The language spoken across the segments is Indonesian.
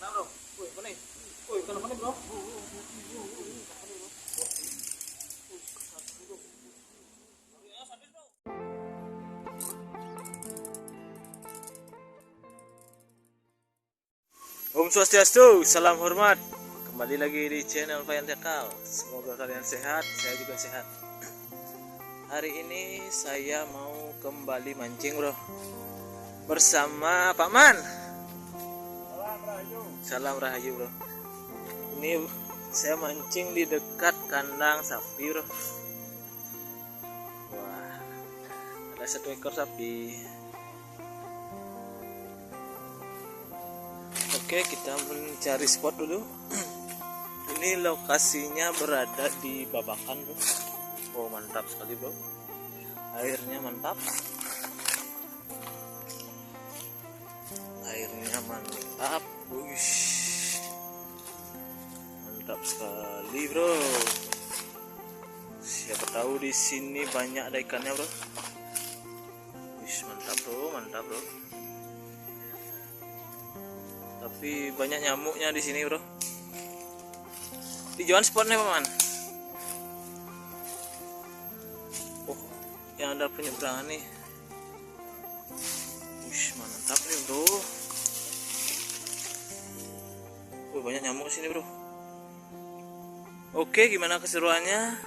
Nah, bro. Wih, apa nih? Wih, ikan apa nih, bro? Om Swastiastu, salam hormat. Kembali lagi di channel Fayan Tekal. Semoga kalian sehat, saya juga sehat. Hari ini saya mau kembali mancing, bro. Bersama Pak Man. Salam Rahayu, bro. Ini saya mancing di dekat kandang sapi, bro. Wah, ada 1 ekor sapi. Oke, kita mencari spot dulu. Ini lokasinya berada di Babakan, bro. Oh, mantap sekali, bro. Airnya mantap. Airnya mantap. Wush. Mantap sekali, bro. Siapa tahu di sini banyak ada ikannya, bro. Wush, mantap, bro. Mantap, bro. Tapi banyak nyamuknya di sini, bro. Dijual spotnya, paman. Oh, yang ada penyeberangan nih. Wush, mantap nih, bro. Oh, banyak nyamuk sini, bro. Oke, gimana keseruannya?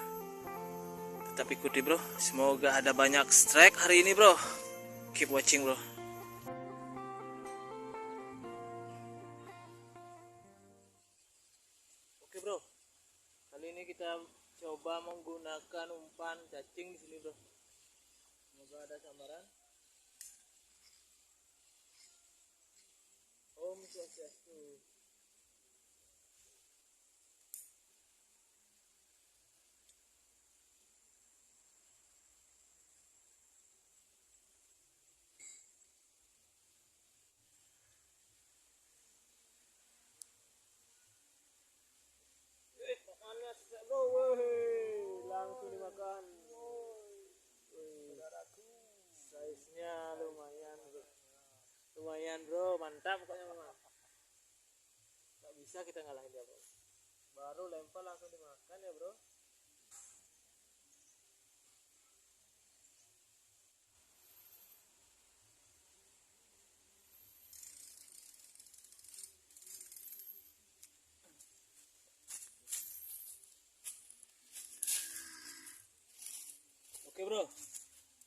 Tetap ikuti, bro. Semoga ada banyak strike hari ini, bro. Keep watching, bro. Oke, bro. Kali ini kita coba menggunakan umpan cacing di sini, bro. Semoga ada sambaran. Om Swastiastu. Makannya sejak, bro. Wih, langsung dimakan. Size-nya lumayan, bro. Lumayan, bro. Mantap pokoknya, mama. Gak bisa kita ngalahin dia, bro. Baru lempar langsung dimakan ya, bro. Oke, bro.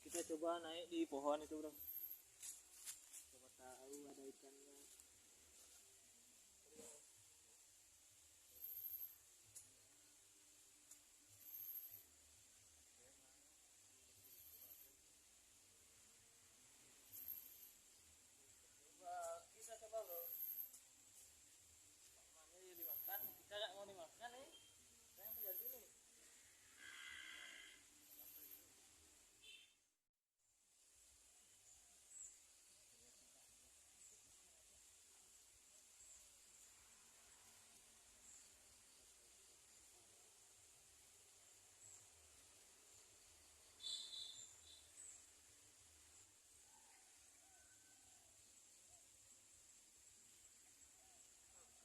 Kita coba naik di pohon itu, bro. Coba tahu ada ikannya. Kita coba, bro. Mana yang dimakan? Kita nggak mau dimakan nih. Apa yang terjadi nih?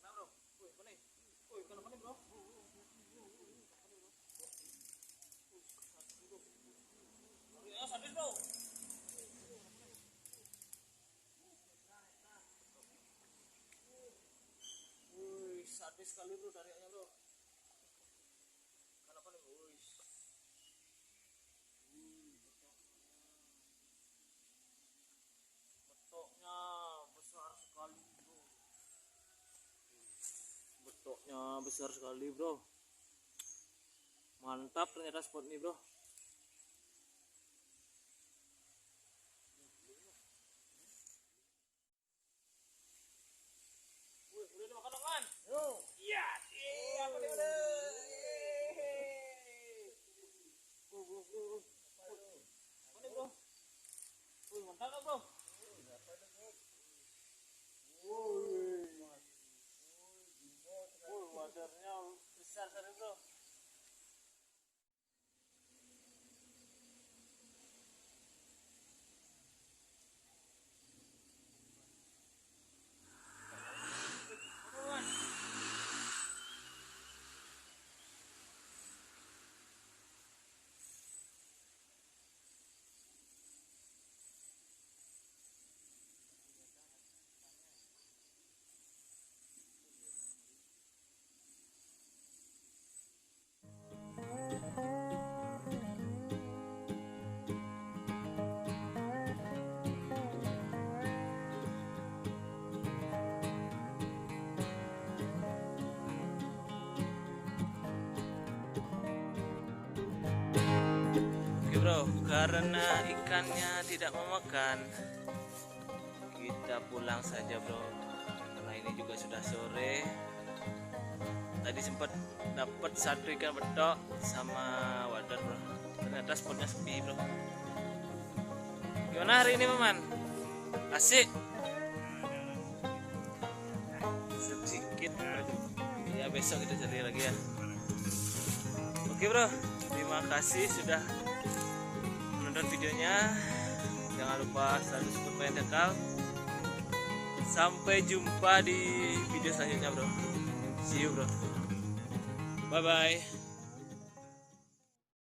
Nah, bro. Wih, apa nih? Wih, ikan apa nih, bro? Ya, sadis, bro. Wih, sadis sekali, bro, tariknya, bro. Ikan apa nih? Wih. Betoknya besar sekali, bro. Betoknya besar sekali, bro. Mantap ternyata spot ini, bro. Wih, udah dimakan, teman. Iya, iya, apa nih, udah. Apa nih, bro? Wih, mantap lah, bro. Wih, wadernya besar sekali, bro. bro, karena ikannya tidak mau makan. Kita pulang saja bro, karena ini juga sudah sore. Tadi sempat dapat satu ikan betok sama wader bro, ternyata spotnya sepi bro. Gimana hari ini Maman? Asik? Sedikit ya, besok kita cari lagi ya. Oke bro, terima kasih sudah menonton videonya. Jangan lupa selalu support Wayan Tekal. Sampai jumpa di video selanjutnya bro. See you bro. Bye bye.